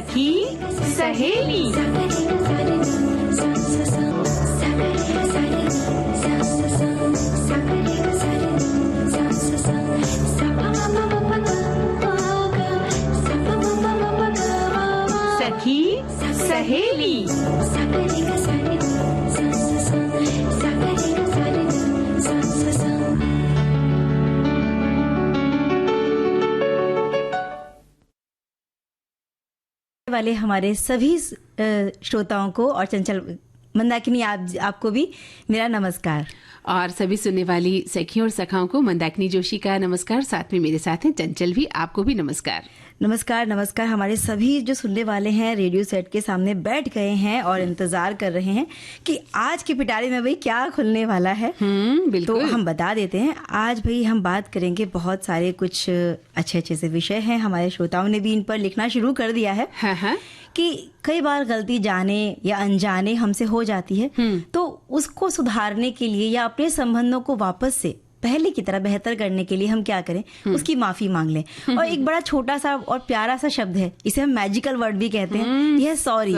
सखी सहेली। सखी सहेली। वाले हमारे सभी श्रोताओं को और चंचल मंदाकिनी आपको भी मेरा नमस्कार। और सभी सुनने वाली सखियों और सखाओं को मंदाकिनी जोशी का नमस्कार। साथ में मेरे साथ हैं चंचल भी, आपको भी नमस्कार। नमस्कार नमस्कार। हमारे सभी जो सुनने वाले हैं रेडियो सेट के सामने बैठ गए हैं और इंतजार कर रहे हैं कि आज की पिटारी में भाई क्या खुलने वाला है। बिल्कुल। तो हम बता देते हैं, आज भाई हम बात करेंगे बहुत सारे कुछ अच्छे अच्छे से विषय हैं। हमारे श्रोताओं ने भी इन पर लिखना शुरू कर दिया है। हाँ। कि कई बार गलती जाने या अनजाने हमसे हो जाती है, तो उसको सुधारने के लिए या अपने संबंधों को वापस से पहले की तरह बेहतर करने के लिए हम क्या करें, उसकी माफी मांग लें। और एक बड़ा छोटा सा और प्यारा सा शब्द है, इसे हम मैजिकल वर्ड भी कहते हैं, यह सॉरी।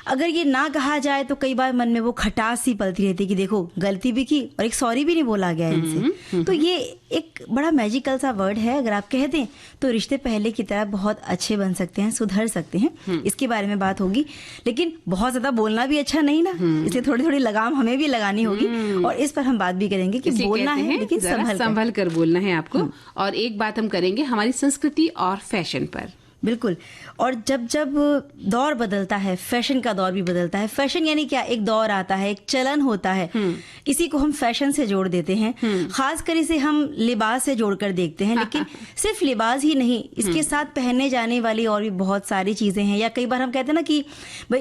अगर ये ना कहा जाए तो कई बार मन में वो खटास सी पलती रहती है कि देखो गलती भी की और एक सॉरी भी नहीं बोला गया इनसे। तो ये एक बड़ा मैजिकल सा वर्ड है, अगर आप कह दें तो रिश्ते पहले की तरह बहुत अच्छे बन सकते हैं, सुधर सकते हैं। इसके बारे में बात होगी, लेकिन बहुत ज्यादा बोलना भी अच्छा नहीं ना, इसलिए थोड़ी थोड़ी लगाम हमें भी लगानी होगी। और इस पर हम बात भी करेंगे कि बोलना है लेकिन संभल कर बोलना है आपको। और एक बात हम करेंगे हमारी संस्कृति और फैशन पर। बिल्कुल। और जब जब दौर बदलता है, फैशन का दौर भी बदलता है। फैशन यानी क्या, एक दौर आता है, एक चलन होता है, इसी को हम फैशन से जोड़ देते हैं। खासकर इसे हम लिबास से जोड़कर देखते हैं, लेकिन सिर्फ लिबास ही नहीं, इसके साथ पहनने जाने वाली और भी बहुत सारी चीजें हैं। या कई बार हम कहते हैं ना कि भाई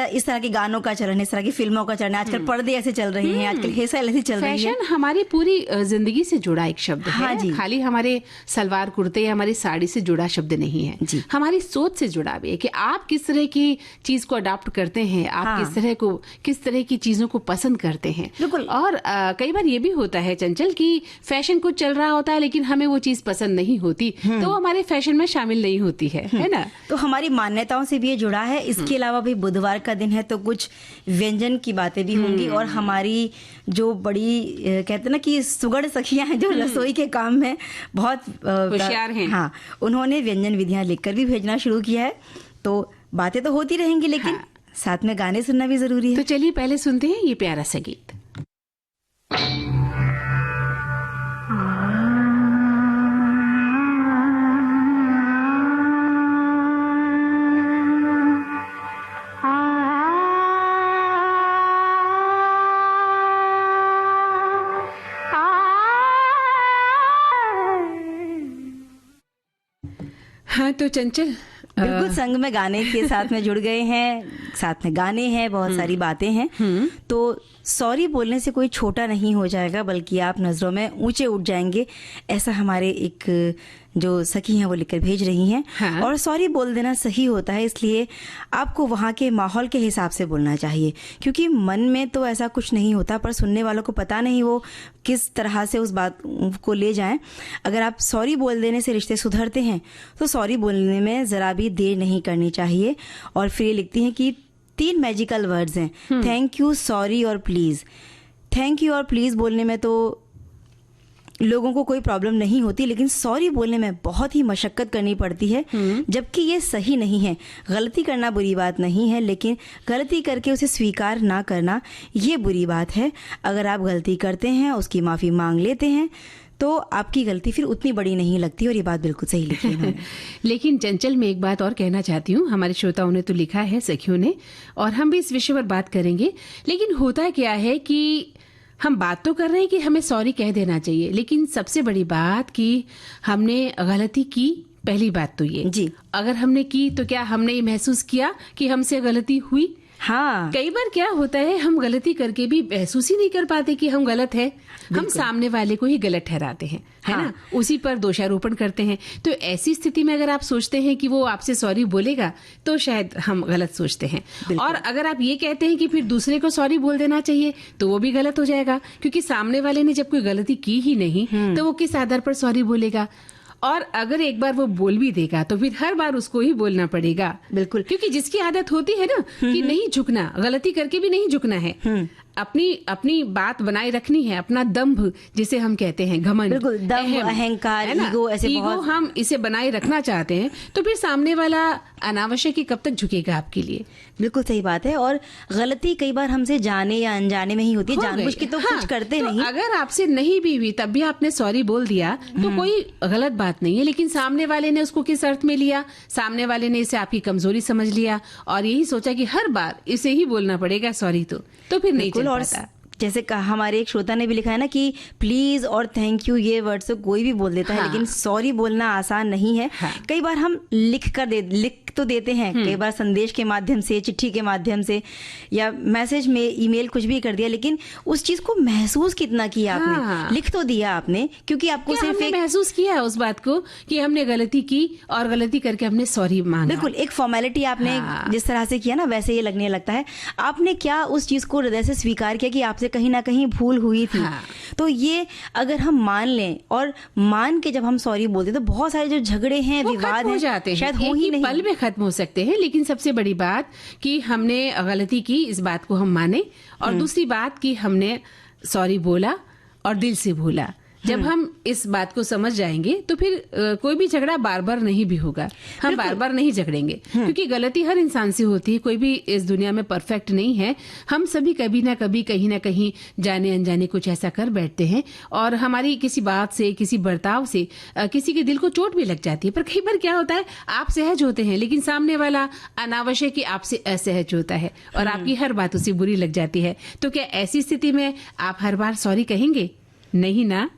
इस तरह के गानों का चलन है, इस तरह की फिल्मों का चलन है, आजकल पर्दे ऐसे चल रहे हैं, आजकल हेयर स्टाइल ऐसी चल रही है। फैशन हमारी पूरी जिंदगी से जुड़ा एक शब्द है। हाँ जी। खाली हमारे सलवार कुर्ते या हमारी साड़ी से जुड़ा शब्द नहीं है जी। हमारी सोच से जुड़ा भी है कि आप किस तरह की चीज को अडॉप्ट करते हैं, आप किस तरह की चीजों को पसंद करते हैं। बिल्कुल। और कई बार ये भी होता है चंचल कि फैशन कुछ चल रहा होता है लेकिन हमें वो चीज पसंद नहीं होती, तो वो हमारे फैशन में शामिल नहीं होती है ना। तो हमारी मान्यताओं से भी ये जुड़ा है। इसके अलावा भी बुधवार का दिन है तो कुछ व्यंजन की बातें भी होंगी। और हमारी जो बड़ी कहते हैं ना कि सुगढ़ सखियां हैं जो रसोई के काम में बहुत होशियार हैं, हाँ, उन्होंने व्यंजन विधियां लिखकर भी भेजना शुरू किया है। तो बातें तो होती रहेंगी, लेकिन साथ में गाने सुनना भी जरूरी है। तो चलिए पहले सुनते हैं ये प्यारा सा गीत। हाँ तो चंचल बिल्कुल संग में गाने के साथ में जुड़ गए हैं, साथ में गाने हैं, बहुत सारी बातें हैं। तो सॉरी बोलने से कोई छोटा नहीं हो जाएगा, बल्कि आप नजरों में ऊंचे उठ जाएंगे, ऐसा हमारे एक जो सखी हैं वो लिखकर भेज रही हैं। हाँ। और सॉरी बोल देना सही होता है, इसलिए आपको वहाँ के माहौल के हिसाब से बोलना चाहिए, क्योंकि मन में तो ऐसा कुछ नहीं होता, पर सुनने वालों को पता नहीं वो किस तरह से उस बात को ले जाएं। अगर आप सॉरी बोल देने से रिश्ते सुधरते हैं तो सॉरी बोलने में जरा भी देर नहीं करनी चाहिए। और फिर ये लिखती हैं कि 3 मैजिकल वर्ड्स हैं, थैंक यू, सॉरी और प्लीज। थैंक यू और प्लीज बोलने में तो लोगों को कोई प्रॉब्लम नहीं होती, लेकिन सॉरी बोलने में बहुत ही मशक्कत करनी पड़ती है, जबकि ये सही नहीं है। गलती करना बुरी बात नहीं है, लेकिन गलती करके उसे स्वीकार ना करना ये बुरी बात है। अगर आप गलती करते हैं, उसकी माफ़ी मांग लेते हैं, तो आपकी गलती फिर उतनी बड़ी नहीं लगती। और ये बात बिल्कुल सही लिखी है। लेकिन चंचल, मैं एक बात और कहना चाहती हूँ। हमारे श्रोताओं ने तो लिखा है, सखियों ने, और हम भी इस विषय पर बात करेंगे। लेकिन होता क्या है कि हम बात तो कर रहे हैं कि हमें सॉरी कह देना चाहिए, लेकिन सबसे बड़ी बात कि हमने गलती की, पहली बात तो ये जी। अगर हमने की तो क्या हमने ये महसूस किया कि हमसे गलती हुई? हाँ। कई बार क्या होता है, हम गलती करके भी महसूस ही नहीं कर पाते कि हम गलत है, हम सामने वाले को ही गलत ठहराते हैं, है ना, उसी पर दोषारोपण करते हैं। तो ऐसी स्थिति में अगर आप सोचते हैं कि वो आपसे सॉरी बोलेगा तो शायद हम गलत सोचते हैं। और अगर आप ये कहते हैं कि फिर दूसरे को सॉरी बोल देना चाहिए तो वो भी गलत हो जाएगा, क्योंकि सामने वाले ने जब कोई गलती की ही नहीं तो वो किस आधार पर सॉरी बोलेगा। और अगर एक बार वो बोल भी देगा तो फिर हर बार उसको ही बोलना पड़ेगा। बिल्कुल। क्योंकि जिसकी आदत होती है ना कि नहीं झुकना, गलती करके भी नहीं झुकना है, अपनी बात बनाए रखनी है, अपना दंभ जिसे हम कहते हैं, घमंड, बिल्कुल, दंभ, अहंकार, ईगो, ऐसे ईगो बहुत हम इसे बनाए रखना चाहते हैं, तो फिर सामने वाला अनावश्यक ही कब तक झुकेगा आपके लिए। बिल्कुल सही बात है। और गलती कई बार हमसे जाने या अनजाने में ही होती है, हो जानबूझ गई। के तो कुछ करते तो नहीं। अगर आपसे नहीं भी हुई तब भी आपने सॉरी बोल दिया तो कोई गलत बात नहीं है, लेकिन सामने वाले ने उसको किस अर्थ में लिया, सामने वाले ने इसे आपकी कमजोरी समझ लिया और यही सोचा कि हर बार इसे ही बोलना पड़ेगा सॉरी, तो फिर नहीं चल और पाता। जैसे कहा हमारे एक श्रोता ने भी लिखा है ना कि प्लीज और थैंक यू ये वर्ड से कोई भी बोल देता है, लेकिन सॉरी बोलना आसान नहीं है। कई बार हम लिख तो देते हैं, कई बार संदेश के माध्यम से, चिट्ठी के माध्यम से या मैसेज में, ईमेल, कुछ भी कर दिया, लेकिन उस चीज को महसूस कितना किया आपने। लिख तो दिया आपने क्योंकि आपको क्या सिर्फ हमने एक महसूस किया है उस बात को कि हमने गलती की और गलती करके हमने सॉरी मांगा। बिल्कुल एक फॉर्मेलिटी आपने जिस तरह से किया ना, वैसे ये लगने लगता है आपने क्या उस चीज को हृदय से स्वीकार किया कि आपसे कहीं ना कहीं भूल हुई थी। तो ये अगर हम मान लें और मान के जब हम सॉरी बोलते तो बहुत सारे जो झगड़े हैं, विवाद हो हैं, जाते हैं, शायद हो ही नहीं, पल में खत्म हो सकते हैं। लेकिन सबसे बड़ी बात कि हमने गलती की, इस बात को हम माने, और दूसरी बात कि हमने सॉरी बोला और दिल से बोला। जब हम इस बात को समझ जाएंगे तो फिर कोई भी झगड़ा बार बार नहीं भी होगा, हम बार बार नहीं झगड़ेंगे, क्योंकि गलती हर इंसान से होती है, कोई भी इस दुनिया में परफेक्ट नहीं है। हम सभी कभी ना कभी, कहीं ना कहीं, जाने अनजाने कुछ ऐसा कर बैठते हैं और हमारी किसी बात से, किसी बर्ताव से किसी के दिल को चोट भी लग जाती है। पर कई बार क्या होता है, आप सहज होते हैं लेकिन सामने वाला अनावश्यक ही आपसे असहज होता है और आपकी हर बात उसे बुरी लग जाती है। तो क्या ऐसी स्थिति में आप हर बार सॉरी कहेंगे? नहीं ना।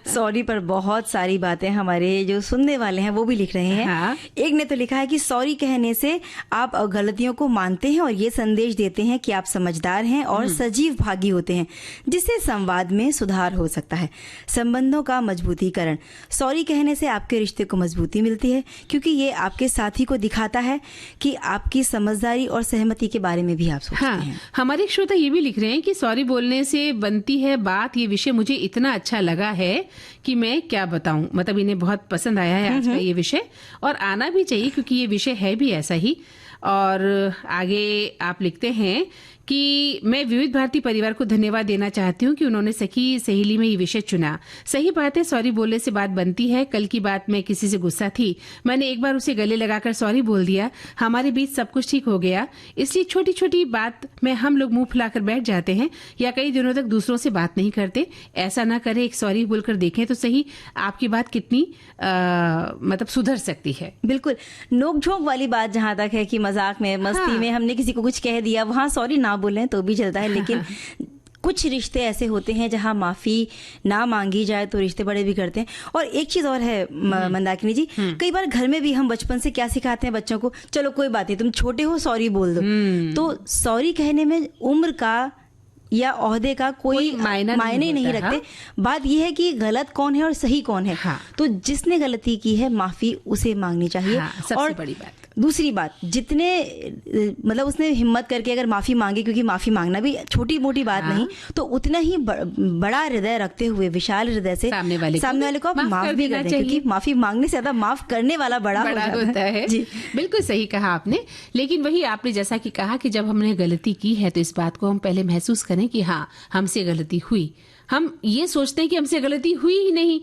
सॉरी पर बहुत सारी बातें हमारे जो सुनने वाले हैं वो भी लिख रहे हैं। एक ने तो लिखा है कि सॉरी कहने से आप गलतियों को मानते हैं और ये संदेश देते हैं कि आप समझदार हैं और सजीव भागी होते हैं, जिससे संवाद में सुधार हो सकता है, संबंधों का मजबूतीकरण। सॉरी कहने से आपके रिश्ते को मजबूती मिलती है क्योंकि ये आपके साथी को दिखाता है कि आपकी समझदारी और सहमति के बारे में भी आप सोचते हैं। हमारे श्रोता ये भी लिख रहे हैं कि सॉरी बोलने से बनती है बात, ये विषय मुझे इतना अच्छा लगा है कि मैं क्या बताऊं। मतलब इन्हें बहुत पसंद आया है आज का ये विषय, और आना भी चाहिए क्योंकि ये विषय है भी ऐसा ही। और आगे आप लिखते हैं कि मैं विविध भारती परिवार को धन्यवाद देना चाहती हूँ कि उन्होंने सखी सहेली में ये विषय चुना। सही बात है, सॉरी बोलने से बात बनती है। कल की बात में किसी से गुस्सा थी, मैंने एक बार उसे गले लगाकर सॉरी बोल दिया, हमारे बीच सब कुछ ठीक हो गया। इसलिए छोटी छोटी बात में हम लोग मुंह फुलाकर बैठ जाते हैं या कई दिनों तक दूसरों से बात नहीं करते। ऐसा ना करें, एक सॉरी बोलकर देखें तो सही आपकी बात कितनी मतलब सुधर सकती है। बिल्कुल, नोक झोंक वाली बात जहां तक है कि मजाक में, मस्ती में हमने किसी को कुछ कह दिया, वहां सॉरी ना बोलें तो भी चलता है। लेकिन कुछ रिश्ते ऐसे होते हैं जहां माफी ना मांगी जाए तो रिश्ते बड़े बिगड़ते हैं। और एक चीज और है मंदाकिनी जी, कई बार घर में भी हम बचपन से क्या सिखाते हैं बच्चों को, चलो कोई बात नहीं, तुम छोटे हो, सॉरी बोल दो। तो सॉरी कहने में उम्र का या ओहदे का कोई मायने नहीं रखते। बात यह है कि गलत कौन है और सही कौन है। तो जिसने गलती की है माफी उसे मांगनी चाहिए। सबसे बड़ी बात। दूसरी बात, जितने मतलब उसने हिम्मत करके अगर माफी मांगी, क्योंकि माफी मांगना भी छोटी मोटी बात नहीं, तो उतना ही बड़ा हृदय रखते हुए, विशाल हृदय से सामने वाले को आप माफ भी कर दें, क्योंकि माफी मांगने से ज्यादा माफ करने वाला बड़ा होता है। जी बिल्कुल सही कहा आपने। लेकिन वही आपने जैसा कि कहा कि जब हमने गलती की है तो इस बात को हम पहले महसूस करें कि हाँ हमसे गलती हुई। हम ये सोचते हैं कि हमसे गलती हुई ही नहीं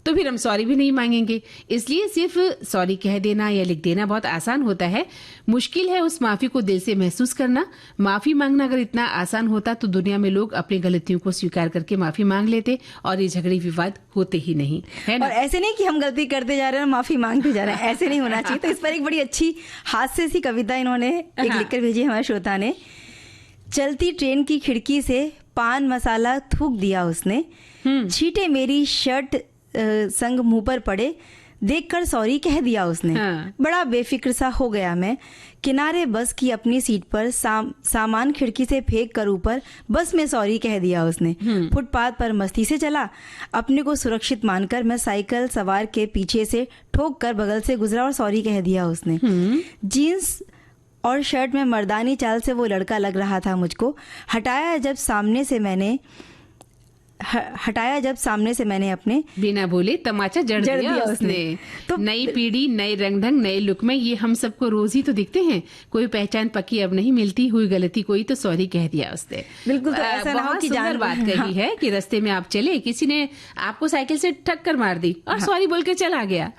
तो फिर हम सॉरी भी नहीं मांगेंगे। इसलिए सिर्फ सॉरी कह देना या लिख देना बहुत आसान होता है, मुश्किल है उस माफी को दिल से महसूस करना। माफी मांगना अगर इतना आसान होता तो दुनिया में लोग अपनी गलतियों को स्वीकार करके माफी मांग लेते और ये झगड़े विवाद होते ही नहीं, है ना? और ऐसे नहीं कि हम गलती करते जा रहे हैं माफी मांगते जा रहे हैं, ऐसे नहीं होना चाहिए। तो इस पर एक बड़ी अच्छी हास्य सी कविता इन्होंने एक लिखकर भेजी हमारे श्रोता ने। चलती ट्रेन की खिड़की से पान मसाला थूक दिया उसने, छींटे मेरी शर्ट संग मुंह पर पड़े, देखकर सॉरी कह दिया उसने। बड़ा बेफिक्र सा हो गया मैं, किनारे बस की अपनी सीट पर सामान खिड़की से फेंक कर ऊपर बस में सॉरी कह दिया उसने। फुटपाथ पर मस्ती से चला, अपने को सुरक्षित मानकर मैं साइकिल सवार के पीछे से ठोक कर बगल से गुजरा और सॉरी कह दिया उसने। जीन्स और शर्ट में मर्दानी चाल से वो लड़का लग रहा था मुझको। हटाया जब सामने से मैंने हटाया जब सामने से मैंने अपने, बिना बोले तमाचा जड़ दिया उसने। तो नई पीढ़ी, नए रंग ढंग, नए लुक में ये हम सबको रोज ही तो दिखते हैं। कोई पहचान पक्की अब नहीं मिलती, हुई गलती कोई तो सॉरी कह दिया उसने। बिल्कुल, तो ऐसा ना हो कि सुंदर बात कही है कि रास्ते में आप चले, किसी ने आपको साइकिल से टक्कर मार दी और सॉरी बोल के चला गया।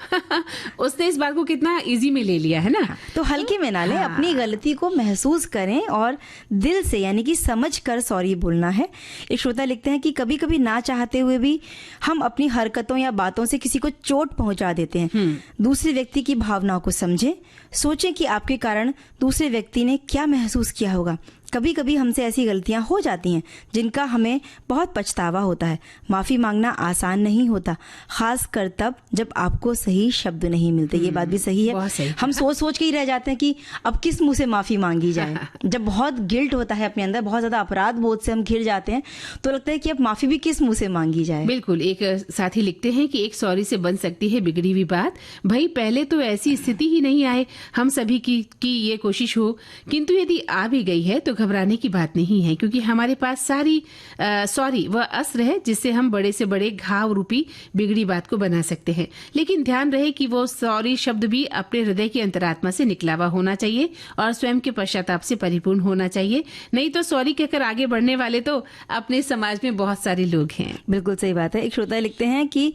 उसने इस बात को कितना इजी में ले लिया है ना। तो हल्के में ना ले, अपनी गलती को महसूस करें और दिल से यानी कि समझ कर सॉरी बोलना है। एक श्रोता लिखते हैं कि कभी कभी ना चाहते हुए भी हम अपनी हरकतों या बातों से किसी को चोट पहुंचा देते हैं। दूसरे व्यक्ति की भावनाओं को समझें, सोचें कि आपके कारण दूसरे व्यक्ति ने क्या महसूस किया होगा। कभी कभी हमसे ऐसी गलतियां हो जाती हैं जिनका हमें बहुत पछतावा होता है। माफ़ी मांगना आसान नहीं होता, खास कर तब जब आपको सही शब्द नहीं मिलते। ये बात भी सही है। हम सोच सोच के ही रह जाते हैं कि अब किस मुंह से माफ़ी मांगी जाए। जब बहुत गिल्ट होता है अपने अंदर, बहुत ज़्यादा अपराध बोध से हम घिर जाते हैं, तो लगता है कि अब माफ़ी भी किस मुंह से मांगी जाए। बिल्कुल। एक साथी लिखते हैं कि एक सॉरी से बन सकती है बिगड़ी हुई बात। भाई पहले तो ऐसी स्थिति ही नहीं आए हम सभी की ये कोशिश हो, किंतु यदि आ भी गई है तो घबराने की बात नहीं है, क्योंकि हमारे पास सारी सॉरी वह अस्त्र है जिससे हम बड़े से बड़े घाव रूपी बिगड़ी बात को बना सकते हैं। लेकिन ध्यान रहे कि वो सॉरी शब्द भी अपने हृदय की अंतरात्मा से निकला हुआ होना चाहिए और स्वयं के पश्चाताप से परिपूर्ण होना चाहिए। नहीं तो सॉरी कहकर आगे बढ़ने वाले तो अपने समाज में बहुत सारे लोग हैं। बिल्कुल सही बात है। एक श्रोता लिखते हैं कि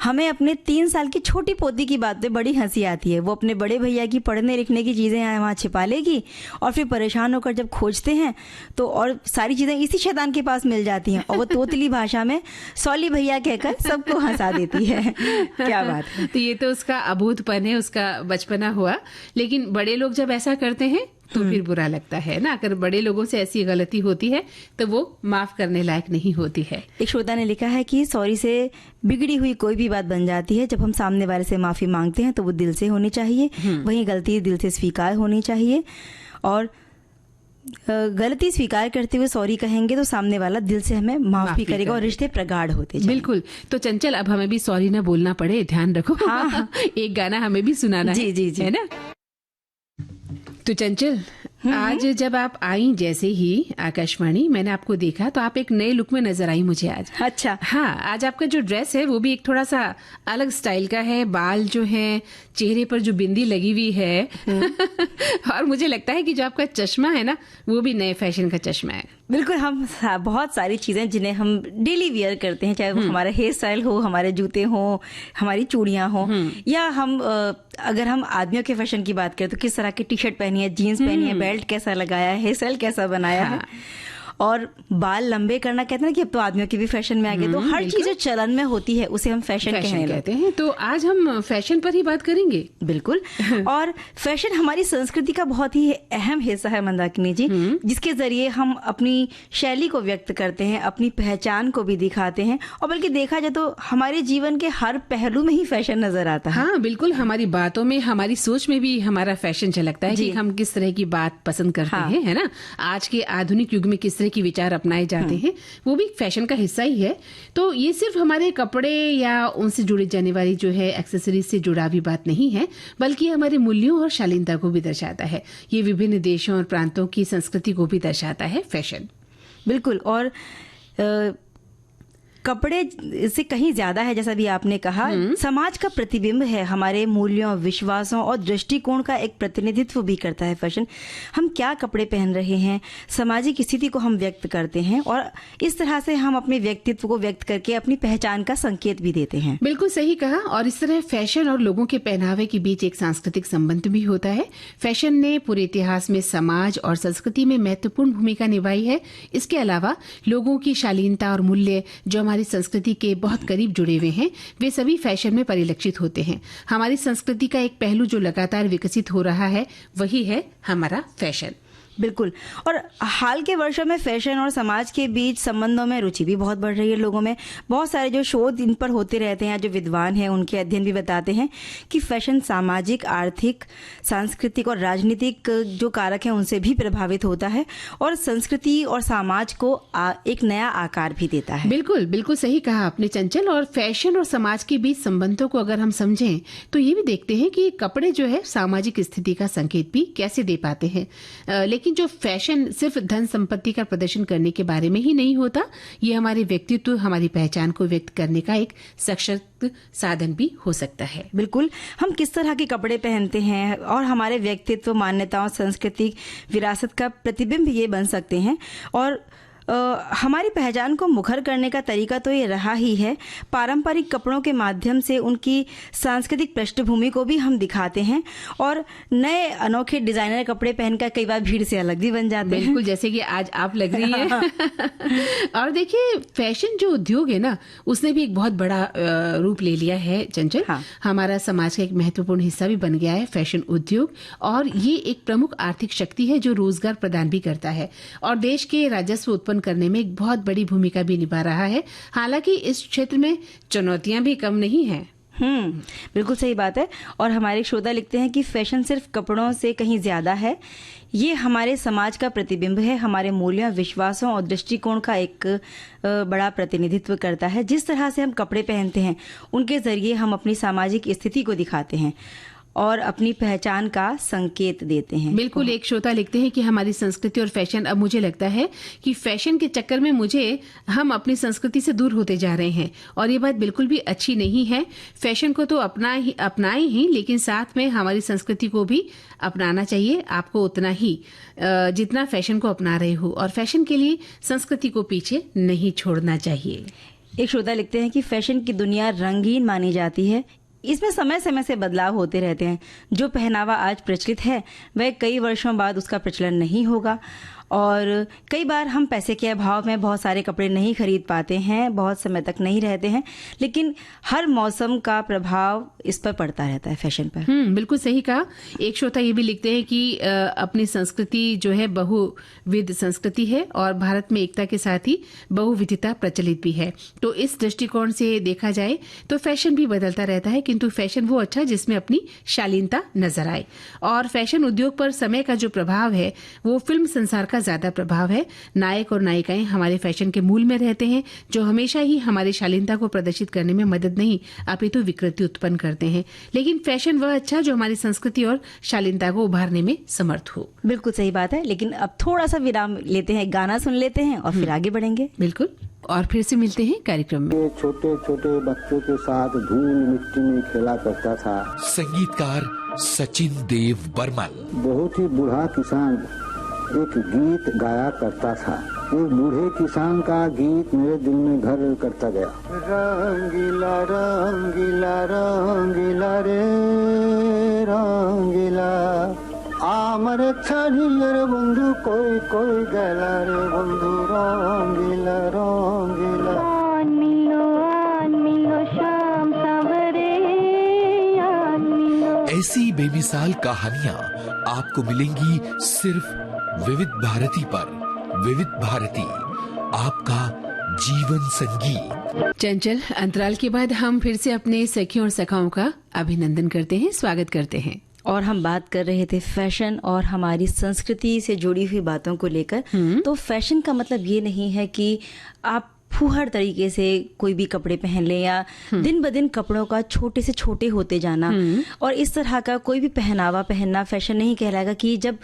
हमें अपने 3 साल की छोटी पोती की बात पे बड़ी हंसी आती है। वो अपने बड़े भैया की पढ़ने लिखने की चीज़ें वहाँ छिपा लेगी और फिर परेशान होकर जब खोजते हैं तो और सारी चीज़ें इसी शैतान के पास मिल जाती हैं और वो तोतली भाषा में सॉली भैया कहकर सबको हंसा देती है। क्या बात है। तो ये तो उसका अबूझपन है, उसका बचपना हुआ। लेकिन बड़े लोग जब ऐसा करते हैं तो फिर बुरा लगता है ना। अगर बड़े लोगों से ऐसी गलती होती है तो वो माफ करने लायक नहीं होती है। एक श्रोता ने लिखा है कि सॉरी से बिगड़ी हुई कोई भी बात बन जाती है। जब हम सामने वाले से माफी मांगते हैं तो वो दिल से होनी चाहिए, वहीं गलती दिल से स्वीकार होनी चाहिए। और गलती स्वीकार करते हुए सॉरी कहेंगे तो सामने वाला दिल से हमें माफ भी करेगा और रिश्ते प्रगाढ़ होते जाएंगे। बिल्कुल। तो चंचल, अब हमें भी सॉरी ना बोलना पड़े, ध्यान रखो। हाँ। एक गाना हमें भी सुनाना जी, जी, जी। है ना। तो चंचल, आज जब आप आई जैसे ही आकाशवाणी, मैंने आपको देखा तो आप एक नए लुक में नजर आई मुझे आज। अच्छा। हाँ, आज आपका जो ड्रेस है वो भी एक थोड़ा सा अलग स्टाइल का है। बाल जो है, चेहरे पर जो बिंदी लगी हुई है और मुझे लगता है कि जो आपका चश्मा है ना, वो भी नए फैशन का चश्मा है। बिल्कुल। हम बहुत सारी चीजें जिन्हें हम डेली वियर करते हैं, चाहे वो हमारा हेयर स्टाइल हो, हमारे जूते हो, हमारी चूड़ियां हो, या हम अगर हम आदमियों के फैशन की बात करें तो किस तरह की टी शर्ट पहनी है, जीन्स पहनी है, बेल्ट कैसा लगाया है, हेयर स्टाइल कैसा बनाया है, और बाल लंबे करना कहते हैं ना कि अब तो आदमियों के भी फैशन में आ गए। तो हर चीज जो चलन में होती है उसे हम फैशन कहते हैं। तो आज हम फैशन पर ही बात करेंगे। बिल्कुल। और फैशन हमारी संस्कृति का बहुत ही अहम हिस्सा है मंदाकिनी जी, जिसके जरिए हम अपनी शैली को व्यक्त करते हैं, अपनी पहचान को भी दिखाते हैं, और बल्कि देखा जाए तो हमारे जीवन के हर पहलू में ही फैशन नजर आता है। हाँ बिल्कुल। हमारी बातों में, हमारी सोच में भी हमारा फैशन झलकता है कि हम किस तरह की बात पसंद करते हैं, है ना। आज के आधुनिक युग में किस तरह की विचार अपनाए जाते हैं, वो भी फैशन का हिस्सा ही है। तो ये सिर्फ हमारे कपड़े या उनसे जुड़ी जाने वाली जो है एक्सेसरीज से जुड़ा हुई बात नहीं है, बल्कि हमारे मूल्यों और शालीनता को भी दर्शाता है। ये विभिन्न देशों और प्रांतों की संस्कृति को भी दर्शाता है फैशन। बिल्कुल। और कपड़े इससे कहीं ज्यादा है, जैसा भी आपने कहा, समाज का प्रतिबिंब है। हमारे मूल्यों, विश्वासों और दृष्टिकोण का एक प्रतिनिधित्व भी करता है फैशन। हम क्या कपड़े पहन रहे हैं, सामाजिक स्थिति को हम व्यक्त करते हैं, और इस तरह से हम अपने व्यक्तित्व को व्यक्त करके अपनी पहचान का संकेत भी देते हैं। बिल्कुल सही कहा। और इस तरह फैशन और लोगों के पहनावे के बीच एक सांस्कृतिक संबंध भी होता है। फैशन ने पूरे इतिहास में समाज और संस्कृति में महत्वपूर्ण भूमिका निभाई है। इसके अलावा लोगों की शालीनता और मूल्य जो हमारी संस्कृति के बहुत करीब जुड़े हुए हैं, वे सभी फैशन में परिलक्षित होते हैं। हमारी संस्कृति का एक पहलू जो लगातार विकसित हो रहा है, वही है हमारा फैशन। बिल्कुल। और हाल के वर्षों में फैशन और समाज के बीच संबंधों में रुचि भी बहुत बढ़ रही है लोगों में। बहुत सारे जो शोध इन पर होते रहते हैं, जो विद्वान हैं उनके अध्ययन भी बताते हैं कि फैशन सामाजिक, आर्थिक, सांस्कृतिक और राजनीतिक जो कारक हैं उनसे भी प्रभावित होता है और संस्कृति और समाज को एक नया आकार भी देता है। बिल्कुल बिल्कुल सही कहा आपने चंचल। और फैशन और समाज के बीच संबंधों को अगर हम समझें तो ये भी देखते हैं कि कपड़े जो है सामाजिक स्थिति का संकेत भी कैसे दे पाते हैं। लेकिन जो फैशन सिर्फ धन संपत्ति का प्रदर्शन करने के बारे में ही नहीं होता, ये हमारे व्यक्तित्व, हमारी पहचान को व्यक्त करने का एक सशक्त साधन भी हो सकता है। बिल्कुल, हम किस तरह के कपड़े पहनते हैं और हमारे व्यक्तित्व, मान्यताओं, सांस्कृतिक विरासत का प्रतिबिंब ये बन सकते हैं। और हमारी पहचान को मुखर करने का तरीका तो ये रहा ही है। पारंपरिक कपड़ों के माध्यम से उनकी सांस्कृतिक पृष्ठभूमि को भी हम दिखाते हैं और नए अनोखे डिजाइनर कपड़े पहनकर कई बार भीड़ से अलग भी बन जाते हैं। बिल्कुल, जैसे कि आज आप लग रही हैं। और देखिए, फैशन जो उद्योग है ना, उसने भी एक बहुत बड़ा रूप ले लिया है चंचल। हाँ। हमारा समाज का एक महत्वपूर्ण हिस्सा भी बन गया है फैशन उद्योग, और ये एक प्रमुख आर्थिक शक्ति है जो रोजगार प्रदान भी करता है और देश के राजस्व उत्पन्न करने में एक बहुत बड़ी भूमिका भी निभा रहा है। हालांकि इस क्षेत्र में चुनौतियां भी कम नहीं हैं। बिल्कुल सही बात है। और हमारे श्रोता लिखते हैं कि फैशन सिर्फ कपड़ों से कहीं ज्यादा है। ये हमारे समाज का प्रतिबिंब है, हमारे मूल्यों, विश्वासों और दृष्टिकोण का एक बड़ा प्रतिनिधित्व करता है। जिस तरह से हम कपड़े पहनते हैं, उनके जरिए हम अपनी सामाजिक स्थिति को दिखाते हैं और अपनी पहचान का संकेत देते हैं। बिल्कुल, एक श्रोता लिखते हैं कि हमारी संस्कृति और फैशन, अब मुझे लगता है कि फैशन के चक्कर में हम अपनी संस्कृति से दूर होते जा रहे हैं और ये बात बिल्कुल भी अच्छी नहीं है। फैशन को तो अपनाएं ही, लेकिन साथ में हमारी संस्कृति को भी अपनाना चाहिए। आपको उतना ही जितना फैशन को अपना रहे हो, और फैशन के लिए संस्कृति को पीछे नहीं छोड़ना चाहिए। एक श्रोता लिखते हैं कि फैशन की दुनिया रंगीन मानी जाती है। इसमें समय समय से बदलाव होते रहते हैं। जो पहनावा आज प्रचलित है वह कई वर्षों बाद उसका प्रचलन नहीं होगा और कई बार हम पैसे के अभाव में बहुत सारे कपड़े नहीं खरीद पाते हैं, बहुत समय तक नहीं रहते हैं, लेकिन हर मौसम का प्रभाव इस पर पड़ता रहता है, फैशन पर। बिल्कुल सही कहा। एक श्रोता ये भी लिखते हैं कि अपनी संस्कृति जो है बहुविध संस्कृति है और भारत में एकता के साथ ही बहुविधता प्रचलित भी है। तो इस दृष्टिकोण से देखा जाए तो फैशन भी बदलता रहता है, किंतु फैशन वो अच्छा जिसमें अपनी शालीनता नजर आए। और फैशन उद्योग पर समय का जो प्रभाव है वो फिल्म संसार का ज्यादा प्रभाव है। नायक और नायिकाएं हमारे फैशन के मूल में रहते हैं, जो हमेशा ही हमारी शालीनता को प्रदर्शित करने में मदद नहीं अपितु विकृति उत्पन्न करते हैं। लेकिन फैशन वह अच्छा जो हमारी संस्कृति और शालीनता को उभारने में समर्थ हो। बिल्कुल सही बात है। लेकिन अब थोड़ा सा विराम लेते हैं, गाना सुन लेते हैं और फिर आगे बढ़ेंगे। बिल्कुल, और फिर से मिलते हैं कार्यक्रम में। छोटे छोटे बच्चों के साथ धूल मिट्टी में खेला करता था। संगीतकार सचिन देव बर्मन। बहुत ही बूढ़ा किसान एक गीत गाया करता था। एक बूढ़े किसान का गीत मेरे दिल में घर करता गया। रंगीला रंगीला रंगीला रे रंगीला आमर छड़ियर बंधु कोई कोई गला रे बंधु रंगीला रंगीला शाम सवरे। ऐसी बेमिसाल कहानियाँ आपको मिलेंगी सिर्फ विविध भारती पर। विविध भारती, आपका जीवन संगीत। चंचल, अंतराल के बाद हम फिर से अपने सखियों और सखाओं का अभिनंदन करते हैं, स्वागत करते हैं। और हम बात कर रहे थे फैशन और हमारी संस्कृति से जुड़ी हुई बातों को लेकर। तो फैशन का मतलब ये नहीं है कि आप फूहड़ तरीके से कोई भी कपड़े पहन लें या दिन ब दिन कपड़ों का छोटे से छोटे होते जाना और इस तरह का कोई भी पहनावा पहनना फैशन नहीं कहलाएगा। कि जब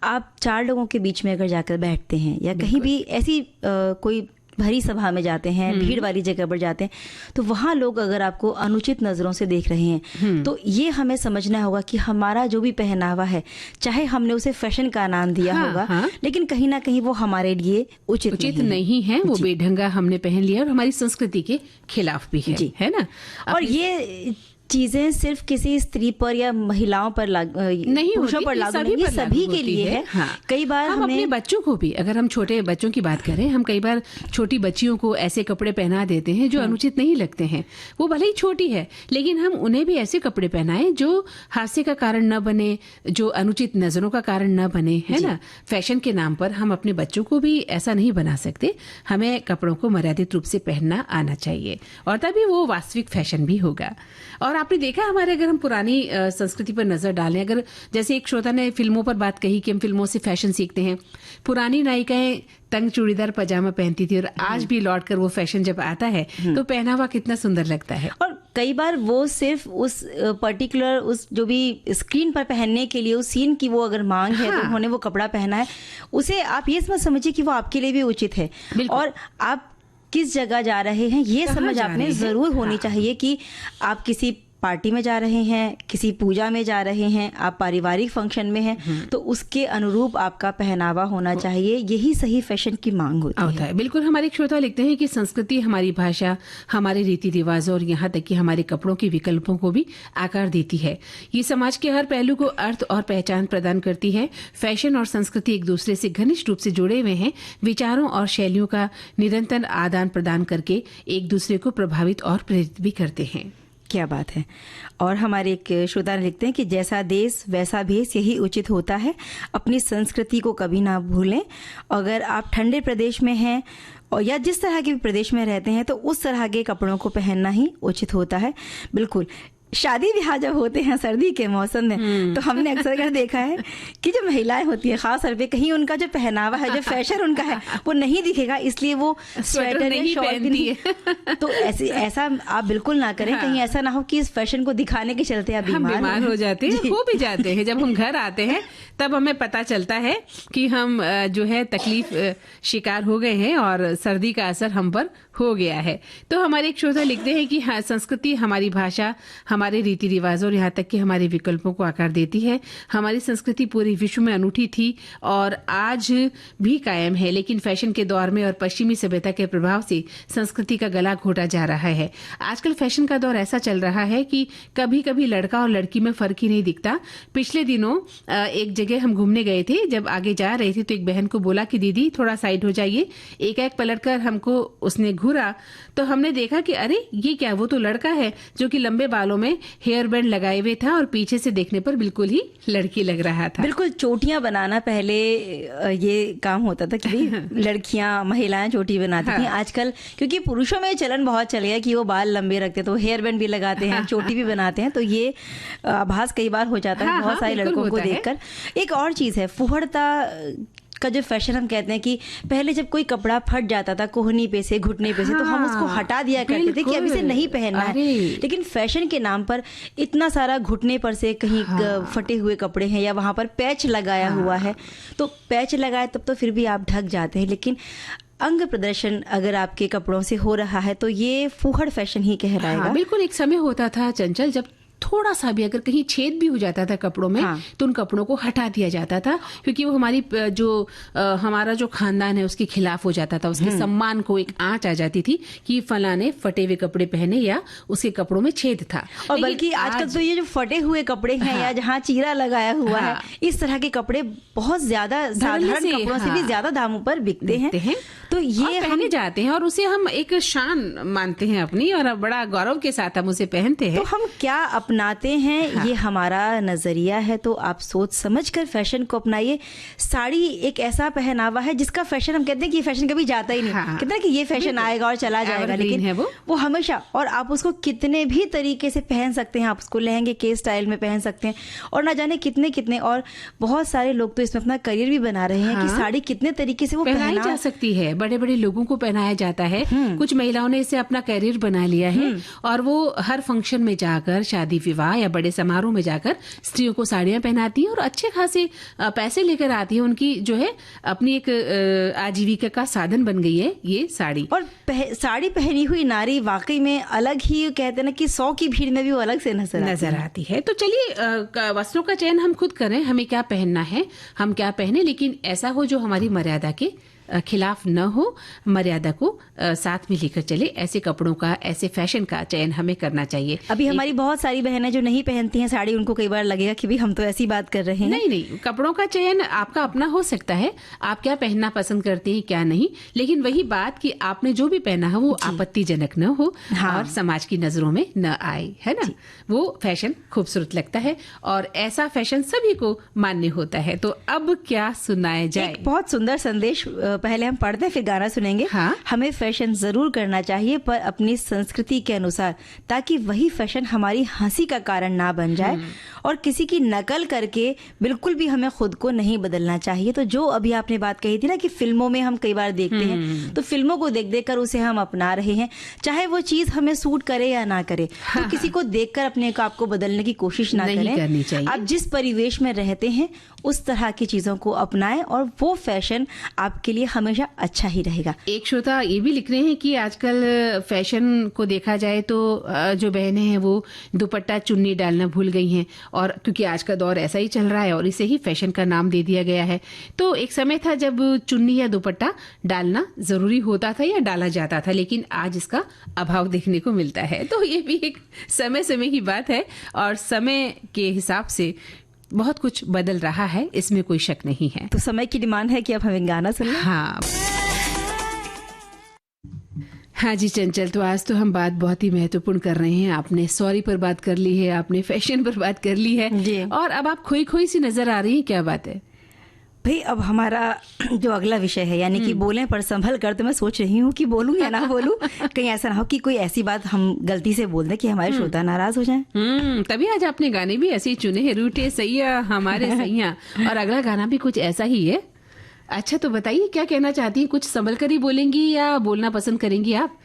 आप चार लोगों के बीच में अगर जाकर बैठते हैं या कहीं भी ऐसी कोई भरी सभा में जाते हैं, भीड़ वाली जगह पर जाते हैं, तो वहां लोग अगर आपको अनुचित नजरों से देख रहे हैं तो ये हमें समझना होगा कि हमारा जो भी पहनावा है, चाहे हमने उसे फैशन का नाम दिया होगा, लेकिन कहीं ना कहीं वो हमारे लिए उचित नहीं है। वो बेढंगा हमने पहन लिया और हमारी संस्कृति के खिलाफ भी है ना। और ये चीजें सिर्फ किसी स्त्री पर या महिलाओं पर नहीं, पुरुषों पर लागू नहीं, सभी के लिए है। हाँ। कई बार हम अपने बच्चों को भी, अगर हम छोटे बच्चों की बात करें, हम कई बार छोटी बच्चियों को ऐसे कपड़े पहना देते हैं जो अनुचित नहीं लगते हैं। वो भले ही छोटी है, लेकिन हम उन्हें भी ऐसे कपड़े पहनाएं जो हास्य का कारण न बने, जो अनुचित नजरों का कारण न बने, है ना। फैशन के नाम पर हम अपने बच्चों को भी ऐसा नहीं बना सकते। हमें कपड़ों को मर्यादित रूप से पहनना आना चाहिए और तभी वो वास्तविक फैशन भी होगा। और आपने देखा, हमारे अगर हम पुरानी संस्कृति पर नजर डालें, अगर जैसे एक श्रोता ने फिल्मों पर बात कही कि हम फिल्मों से फैशन सीखते हैं। पुरानी नायिकाएं तंग चूड़ीदार पजामा पहनती थी और आज भी लौट कर वो फैशन जब आता है तो पहनावा कितना सुंदर लगता है। और कई बार वो सिर्फ उस पर्टिकुलर उस जो भी स्क्रीन पर पहनने के लिए उस सीन की वो अगर मांग है, तो उन्होंने वो कपड़ा पहना है, उसे आप ये मत समझिए कि वो आपके लिए भी उचित है। और आप किस जगह जा रहे हैं ये समझ आप में जरूर होनी चाहिए कि आप किसी पार्टी में जा रहे हैं, किसी पूजा में जा रहे हैं, आप पारिवारिक फंक्शन में हैं, तो उसके अनुरूप आपका पहनावा होना चाहिए। यही सही फैशन की मांग होती है। बिल्कुल। हमारे एक श्रोता लिखते हैं कि संस्कृति हमारी भाषा, हमारे रीति रिवाजों और यहाँ तक कि हमारे कपड़ों के विकल्पों को भी आकार देती है। ये समाज के हर पहलू को अर्थ और पहचान प्रदान करती है। फैशन और संस्कृति एक दूसरे से घनिष्ठ रूप से जुड़े हुए हैं, विचारों और शैलियों का निरंतर आदान प्रदान करके एक दूसरे को प्रभावित और प्रेरित भी करते हैं। क्या बात है। और हमारे एक श्रोता लिखते हैं कि जैसा देश वैसा भेष, यही उचित होता है। अपनी संस्कृति को कभी ना भूलें। अगर आप ठंडे प्रदेश में हैं और या जिस तरह के भी प्रदेश में रहते हैं, तो उस तरह के कपड़ों को पहनना ही उचित होता है। बिल्कुल। शादी ब्याह जब होते हैं सर्दी के मौसम में, तो हमने अक्सर देखा है कि जो महिलाएं होती हैं, खास तौर पे कहीं उनका जो पहनावा है, जो फैशन उनका है, वो नहीं दिखेगा, इसलिए वो स्वेटर या शॉल भी नहीं। तो ऐसा आप बिल्कुल ना करें। कहीं ऐसा ना हो कि इस फैशन को दिखाने के चलते आप बीमार हो जाते हैं। हो भी जाते हैं। जब हम घर आते हैं तब हमें पता चलता है कि हम जो है तकलीफ शिकार हो गए हैं और सर्दी का असर हम पर हो गया है। तो हमारे एक श्रोता लिखते हैं कि हाँ, संस्कृति हमारी भाषा, हमारे रीति रिवाजों और यहाँ तक कि हमारे विकल्पों को आकार देती है। हमारी संस्कृति पूरे विश्व में अनूठी थी और आज भी कायम है, लेकिन फैशन के दौर में और पश्चिमी सभ्यता के प्रभाव से संस्कृति का गला घोटा जा रहा है। आजकल फैशन का दौर ऐसा चल रहा है कि कभी कभी लड़का और लड़की में फर्क ही नहीं दिखता। पिछले दिनों एक जगह हम घूमने गए थे। जब आगे जा रहे थे तो एक बहन को बोला कि दीदी थोड़ा साइड हो जाइए। एक पलटकर हमको उसने घूरा तो हमने देखा कि अरे ये क्या, वो तो लड़का है जो कि लंबे बालों में हेयर बैंड लगाए हुए था और पीछे से देखने पर बिल्कुल ही लड़की लग रहा था। बिल्कुल। चोटियां बनाना पहले ये काम होता था कि लड़कियां, महिलाएं चोटी बनाती थी। आजकल क्योंकि पुरुषों में चलन बहुत चल गया कि वो बाल लंबे रखते, तो हेयर बैंड भी लगाते हैं, चोटी भी बनाते हैं। तो ये आभास कई बार हो जाता है बहुत सारे लड़कों को देखकर। एक और चीज है, फुहड़ता का जो फैशन हम कहते हैं कि पहले जब कोई कपड़ा फट जाता था कोहनी पे से, घुटने पे से, तो हम उसको हटा दिया करते थे कि अब इसे नहीं पहनना है। लेकिन फैशन के नाम पर इतना सारा घुटने पर से कहीं फटे हुए कपड़े हैं या वहां पर पैच लगाया हुआ है, तो पैच लगाए तब तो फिर भी आप ढक जाते हैं। लेकिन अंग प्रदर्शन अगर आपके कपड़ों से हो रहा है तो ये फूहड़ फैशन ही कहलाएगा। बिल्कुल। एक समय होता था चंचल, जब थोड़ा सा भी अगर कहीं छेद भी हो जाता था कपड़ों में, तो उन कपड़ों को हटा दिया जाता था, क्योंकि वो हमारी जो हमारा जो खानदान है उसके खिलाफ हो जाता था। उसके सम्मान को एक आंच आ जाती थी कि फला ने फटे हुए कपड़े पहने या उसके कपड़ों में छेद था। और बल्कि आजकल तो ये जो फटे हुए कपड़े हैं या जहाँ चीरा लगाया हुआ है, इस तरह के कपड़े बहुत ज्यादा साधारण कपड़ों से भी ज्यादा दामों पर बिकते हैं। तो ये पहने जाते हैं और उसे हम एक शान मानते हैं अपनी, और बड़ा गौरव के साथ हम उसे पहनते हैं। तो हम क्या अपनाते हैं, ये हमारा नजरिया है। तो आप सोच समझ कर फैशन को अपनाइए। साड़ी एक ऐसा पहनावा है जिसका फैशन हम कहते हैं कि फैशन कभी जाता ही नहीं। कहते हैं कि ये फैशन आएगा और चला जाएगा, लेकिन है वो हमेशा, और आप उसको कितने भी तरीके से पहन सकते हैं। आप उसको लहंगे के स्टाइल में पहन सकते हैं, और ना जाने कितने कितने, और बहुत सारे लोग तो इसमें अपना करियर भी बना रहे हैं कि साड़ी कितने तरीके से वो पहनाई जा सकती है। बड़े बड़े लोगों को पहनाया जाता है। कुछ महिलाओं ने इसे अपना करियर बना लिया है और वो हर फंक्शन में जाकर, शादी विवाह या बड़े समारोह में जाकर स्त्रियों को साड़ियां पहनाती हैं और अच्छे खासे पैसे लेकर आती है। उनकी जो है अपनी एक आजीविका का साधन बन गई है ये साड़ी। और साड़ी पहनी हुई नारी वाकई में अलग ही, कहते हैं ना कि 100 की भीड़ में भी वो अलग से नजर आती है। तो चलिए वस्त्रों का चयन हम खुद करें, हमें क्या पहनना है, हम क्या पहने, लेकिन ऐसा हो जो हमारी मर्यादा के खिलाफ न हो, मर्यादा को साथ में लेकर चले। ऐसे कपड़ों का, ऐसे फैशन का चयन हमें करना चाहिए। अभी हमारी बहुत सारी बहनें जो नहीं पहनती हैं साड़ी, उनको कई बार लगेगा कि भी हम तो ऐसी बात कर रहे हैं। नहीं, कपड़ों का चयन आपका अपना हो सकता है, आप क्या पहनना पसंद करते हैं क्या नहीं, लेकिन वही बात कि आपने जो भी पहना है वो आपत्तिजनक न हो और समाज की नजरों में न आए, है ना। वो फैशन खूबसूरत लगता है और ऐसा फैशन सभी को मान्य होता है। तो अब क्या सुनाया जाए। एक बहुत सुंदर संदेश पहले हम पढ़ते हैं फिर गाना सुनेंगे। हाँ। हमें फैशन जरूर करना चाहिए पर अपनी संस्कृति के अनुसार, ताकि वही फैशन हमारी हंसी का कारण ना बन जाए। और किसी की नकल करके बिल्कुल भी हमें खुद को नहीं बदलना चाहिए। तो जो अभी आपने बात कही थी ना कि फिल्मों में हम कई बार देखते हैं, तो फिल्मों को देख देख कर उसे हम अपना रहे हैं, चाहे वो चीज हमें सूट करे या ना करे। तो किसी को देखकर अपने आप को बदलने की कोशिश ना नहीं करनी चाहिए। आप जिस परिवेश में रहते हैं उस तरह की चीजों को अपनाएं और वो फैशन आपके लिए हमेशा अच्छा ही रहेगा। एक श्रोता ये भी लिख रहे हैं कि आजकल फैशन को देखा जाए तो जो बहनें हैं वो दुपट्टा चुन्नी डालना भूल गई हैं, और क्योंकि आज का दौर ऐसा ही चल रहा है और इसे ही फैशन का नाम दे दिया गया है। तो एक समय था जब चुन्नी या दुपट्टा डालना जरूरी होता था या डाला जाता था, लेकिन आज इसका अभाव देखने को मिलता है। तो ये भी एक समय समय की बात है और समय के हिसाब से बहुत कुछ बदल रहा है, इसमें कोई शक नहीं है। तो समय की डिमांड है कि अब हमें गाना सुनना। हाँ जी चंचल, तो आज तो हम बात बहुत ही महत्वपूर्ण कर रहे हैं। आपने सॉरी पर बात कर ली है, आपने फैशन पर बात कर ली है जी। और अब आप खोई खोई सी नजर आ रही है। क्या बात है भाई? अब हमारा जो अगला विषय है यानी कि बोलें पर संभल कर, तो मैं सोच रही हूँ कि बोलूं या ना बोलूं। कहीं ऐसा ना हो कि कोई ऐसी बात हम गलती से बोल दें कि हमारे श्रोता नाराज हो जाएं। तभी आज आपने गाने भी ऐसे ही चुने हैं, रूठे सैया हमारे सैया, और अगला गाना भी कुछ ऐसा ही है। अच्छा, तो बताइए क्या कहना चाहती हैं? कुछ संभल कर ही बोलेंगी या बोलना पसंद करेंगी आप?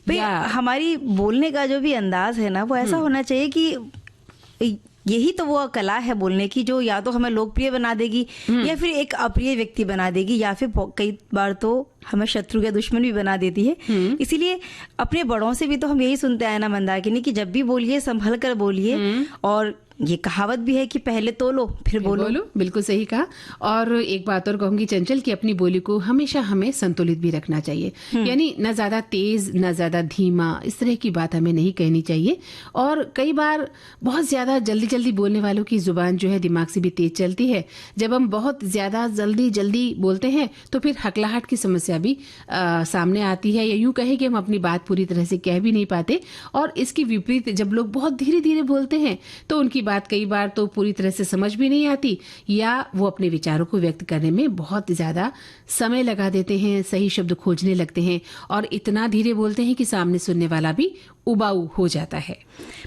भाई हमारी बोलने का जो भी अंदाज है ना, वो ऐसा होना चाहिए कि यही तो वो कला है बोलने की, जो या तो हमें लोकप्रिय बना देगी या फिर एक अप्रिय व्यक्ति बना देगी, या फिर कई बार तो हमें शत्रु या दुश्मन भी बना देती है। इसीलिए अपने बड़ों से भी तो हम यही सुनते आए ना मंदाकिनी, कि जब भी बोलिए संभल कर बोलिए। और ये कहावत भी है कि पहले तोलो फिर बोलो। बिल्कुल सही कहा। और एक बात और कहूंगी चंचल कि अपनी बोली को हमेशा हमें संतुलित भी रखना चाहिए, यानी न ज्यादा तेज न ज्यादा धीमा, इस तरह की बात हमें नहीं कहनी चाहिए। और कई बार बहुत ज्यादा जल्दी जल्दी बोलने वालों की जुबान जो है दिमाग से भी तेज चलती है। जब हम बहुत ज्यादा जल्दी जल्दी बोलते हैं तो फिर हकलाहट की समस्या भी सामने आती है, या यूं कहे कि हम अपनी बात पूरी तरह से कह भी नहीं पाते। और इसकी विपरीत जब लोग बहुत धीरे धीरे बोलते हैं तो उनकी बात कई बार तो पूरी तरह से समझ भी नहीं आती, या वो अपने विचारों को व्यक्त करने में बहुत ज्यादा समय लगा देते हैं, सही शब्द खोजने लगते हैं और इतना धीरे बोलते हैं कि सामने सुनने वाला भी उबाऊ हो जाता है।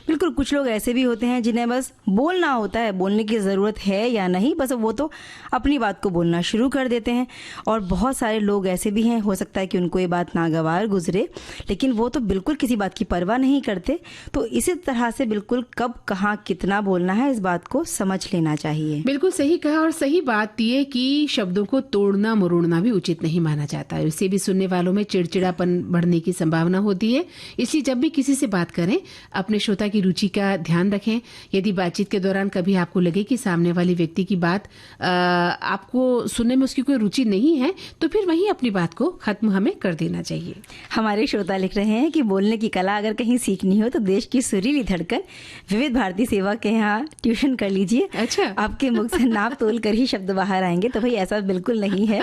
बिल्कुल, कुछ लोग ऐसे भी होते हैं जिन्हें बस बोलना होता है, बोलने की ज़रूरत है या नहीं, बस वो तो अपनी बात को बोलना शुरू कर देते हैं। और बहुत सारे लोग ऐसे भी हैं, हो सकता है कि उनको ये बात नागवार गुजरे, लेकिन वो तो बिल्कुल किसी बात की परवाह नहीं करते। तो इसी तरह से बिल्कुल कब कहाँ कितना बोलना है, इस बात को समझ लेना चाहिए। बिल्कुल सही कहा। और सही बात ये कि शब्दों को तोड़ना मरोड़ना भी उचित नहीं माना जाता है, इससे भी सुनने वालों में चिड़चिड़ापन बढ़ने की संभावना होती है। इसलिए जब भी किसी से बात करें अपने श्रोता की रुचि का ध्यान रखें। यदि बातचीत के दौरान कभी आपको लगे कि सामने वाले व्यक्ति की बात आपको सुनने में उसकी कोई रुचि नहीं है, तो फिर वहीं अपनी बात को खत्म हमें कर देना चाहिए। हमारे श्रोता लिख रहे हैं कि बोलने की कला अगर कहीं सीखनी हो तो देश की सुरीली धड़कन विविध भारती सेवा के यहाँ ट्यूशन कर लीजिए। अच्छा। आपके मुख से नाप तोल कर ही शब्द बाहर आएंगे। तो भाई ऐसा बिल्कुल नहीं है।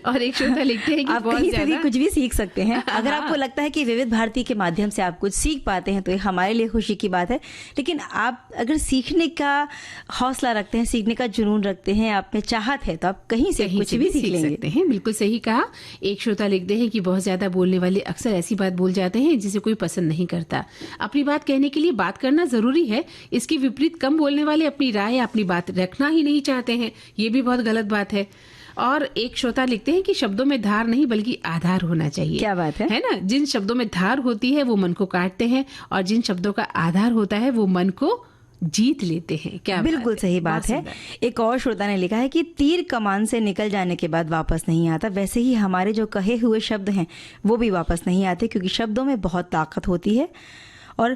और एक श्रोता लिखते हैं कि आप बहुत कहीं से भी ज्यादा कुछ भी सीख सकते हैं। अगर आपको लगता है कि विविध भारती के माध्यम से आप कुछ सीख पाते हैं तो ये हमारे लिए खुशी की बात है। लेकिन आप अगर सीखने का हौसला रखते हैं, सीखने का जुनून रखते हैं, आप में चाहत है, तो आप कहीं से कुछ भी सीख सकते हैं। बिल्कुल सही कहा। एक श्रोता लिखते हैं कि बहुत ज्यादा बोलने वाले अक्सर ऐसी बात बोल जाते हैं जिसे कोई पसंद नहीं करता। अपनी बात कहने के लिए बात करना जरूरी है, इसकी विपरीत कम बोलने वाले अपनी राय अपनी बात रखना ही नहीं चाहते हैं, ये भी बहुत गलत बात है। और एक श्रोता लिखते हैं कि शब्दों में धार नहीं बल्कि आधार होना चाहिए। क्या बात है ना? जिन शब्दों में धार होती है वो मन को काटते हैं, और जिन शब्दों का आधार होता है वो मन को जीत लेते हैं। क्या बिल्कुल सही बात है। एक और श्रोता ने लिखा है कि तीर कमान से निकल जाने के बाद वापस नहीं आता, वैसे ही हमारे जो कहे हुए शब्द हैं वो भी वापस नहीं आते, क्योंकि शब्दों में बहुत ताकत होती है और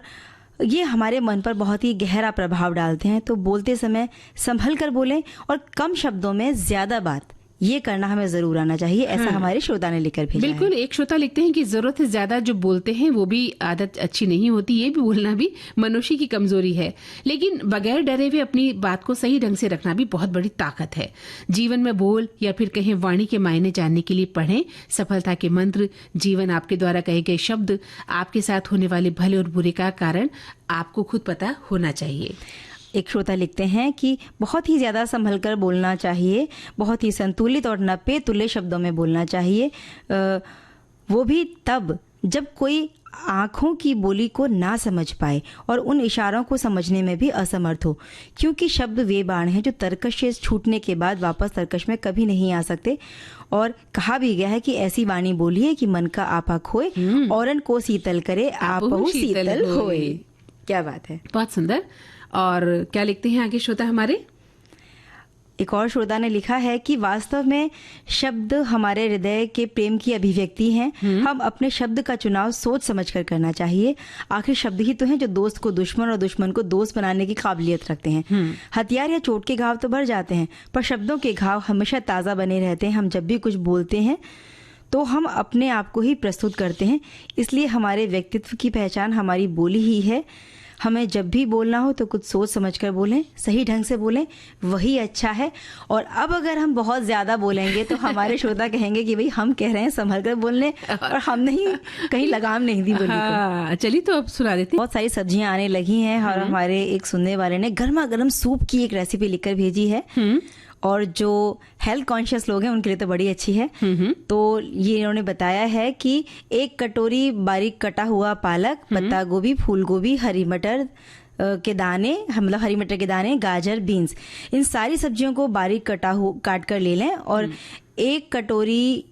ये हमारे मन पर बहुत ही गहरा प्रभाव डालते हैं। तो बोलते समय संभल कर बोलें और कम शब्दों में ज्यादा बात, ये करना हमें जरूर आना चाहिए। ऐसा हमारे श्रोता ने लिखकर भेजा है। बिल्कुल। एक श्रोता लिखते हैं कि जरूरत से ज्यादा जो बोलते हैं वो भी आदत अच्छी नहीं होती, ये भी बोलना भी मनुष्य की कमजोरी है। लेकिन बगैर डरे हुए अपनी बात को सही ढंग से रखना भी बहुत बड़ी ताकत है। जीवन में बोल या फिर कहें वाणी के मायने जानने के लिए पढ़ें सफलता के मंत्र। जीवन आपके द्वारा कहे गए शब्द, आपके साथ होने वाले भले और बुरे का कारण आपको खुद पता होना चाहिए। एक श्रोता लिखते हैं कि बहुत ही ज़्यादा संभल कर बोलना चाहिए, बहुत ही संतुलित और नपे तुले शब्दों में बोलना चाहिए, वो भी तब जब कोई आँखों की बोली को ना समझ पाए और उन इशारों को समझने में भी असमर्थ हो, क्योंकि शब्द वे बाण हैं जो तरकश से छूटने के बाद वापस तरकश में कभी नहीं आ सकते। और कहा भी गया है कि ऐसी वाणी बोलिए कि मन का आपा खोए, औरन को शीतल करे आपहु शीतल होए। क्या बात है, बहुत सुंदर। और क्या लिखते हैं आगे श्रोता हमारे? एक और श्रोता ने लिखा है कि वास्तव में शब्द हमारे हृदय के प्रेम की अभिव्यक्ति हैं। हम अपने शब्द का चुनाव सोच समझ कर करना चाहिए। आखिर शब्द ही तो हैं जो दोस्त को दुश्मन और दुश्मन को दोस्त बनाने की काबिलियत रखते हैं। हथियार या चोट के घाव तो भर जाते हैं, पर शब्दों के घाव हमेशा ताज़ा बने रहते हैं। हम जब भी कुछ बोलते हैं तो हम अपने आप को ही प्रस्तुत करते हैं, इसलिए हमारे व्यक्तित्व की पहचान हमारी बोली ही है। हमें जब भी बोलना हो तो कुछ सोच समझकर बोलें, सही ढंग से बोलें, वही अच्छा है। और अब अगर हम बहुत ज़्यादा बोलेंगे तो हमारे श्रोता कहेंगे कि भाई हम कह रहे हैं संभल कर बोलने, और हम नहीं, कहीं लगाम नहीं दी बोली को। चलिए तो अब सुना देते हैं। बहुत सारी सब्जियां आने लगी हैं और हमारे एक सुनने वाले ने गर्मा गर्म सूप की एक रेसिपी लिखकर भेजी है, और जो हेल्थ कॉन्शियस लोग हैं उनके लिए तो बड़ी अच्छी है। तो ये इन्होंने बताया है कि 1 कटोरी बारीक कटा हुआ पालक, पत्ता गोभी, फूल गोभी, हरी मटर के दाने, मतलब हरी मटर के दाने, गाजर, बीन्स, इन सारी सब्जियों को बारीक काट कर ले लें, और 1 कटोरी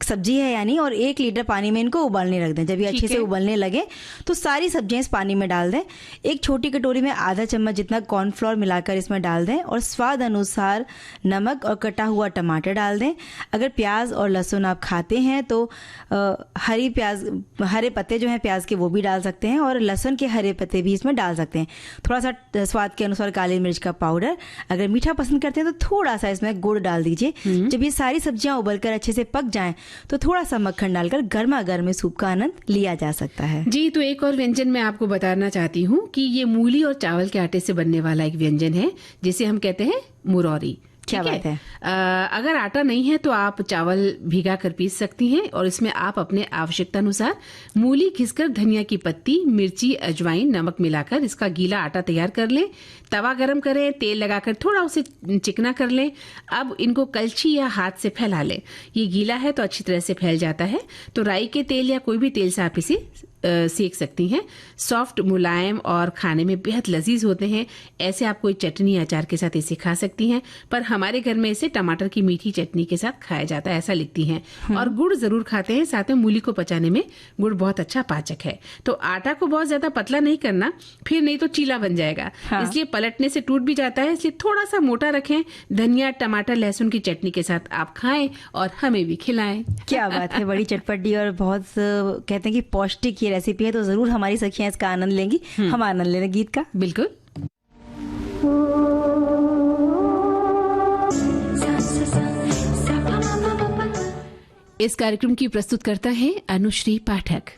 सब्जी है यानी, और 1 लीटर पानी में इनको उबालने रख दें। जब ये अच्छे से उबलने लगे तो सारी सब्जियां इस पानी में डाल दें। एक छोटी कटोरी में आधा चम्मच जितना कॉर्नफ्लोर मिलाकर इसमें डाल दें, और स्वाद अनुसार नमक और कटा हुआ टमाटर डाल दें। अगर प्याज और लहसुन आप खाते हैं तो हरे पत्ते जो हैं प्याज के वो भी डाल सकते हैं, और लहसुन के हरे पत्ते भी इसमें डाल सकते हैं। थोड़ा सा स्वाद के अनुसार काली मिर्च का पाउडर, अगर मीठा पसंद करते हैं तो थोड़ा सा इसमें गुड़ डाल दीजिए। जब ये सारी सब्जियां उबलकर अच्छे से पक जाएं तो थोड़ा सा मक्खन डालकर गर्मा गर्म सूप का आनंद लिया जा सकता है। जी, तो एक और व्यंजन मैं आपको बताना चाहती हूँ कि ये मूली और चावल के आटे से बनने वाला एक व्यंजन है जिसे हम कहते हैं मुरौरी। क्या बात है। अगर आटा नहीं है तो आप चावल भिगा कर पीस सकती हैं, और इसमें आप अपने आवश्यकता अनुसार मूली घिसकर, धनिया की पत्ती, मिर्ची, अजवाइन, नमक मिलाकर इसका गीला आटा तैयार कर लें। तवा गरम करें, तेल लगाकर थोड़ा उसे चिकना कर लें। अब इनको कलछी या हाथ से फैला लें। ये गीला है तो अच्छी तरह से फैल जाता है, तो राई के तेल या कोई भी तेल से आप इसे सेक सकती हैं। सॉफ्ट, मुलायम और खाने में बेहद लजीज होते हैं। ऐसे आप कोई चटनी अचार के साथ इसे खा सकती हैं, पर हमारे घर में इसे टमाटर की मीठी चटनी के साथ खाया जाता है, ऐसा लिखती हैं। और गुड़ जरूर खाते हैं, साथ में मूली को पचाने में गुड़ बहुत अच्छा पाचक है। तो आटा को बहुत ज्यादा पतला नहीं करना, फिर नहीं तो चीला बन जाएगा। इसलिए पलटने से टूट भी जाता है, इसलिए थोड़ा सा मोटा रखें। धनिया, टमाटर, लहसुन की चटनी के साथ आप खाएं और हमें भी खिलाएं। क्या बात है, बड़ी चटपटी और बहुत कहते हैं कि पौष्टिक ये रेसिपी है, तो जरूर हमारी सखियां इसका आनंद लेंगी। हम आनंद लेंगे गीत का। बिल्कुल। इस कार्यक्रम की प्रस्तुत करता है अनुश्री पाठक।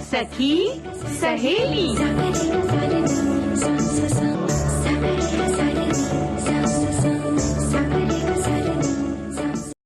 सखी सहेली।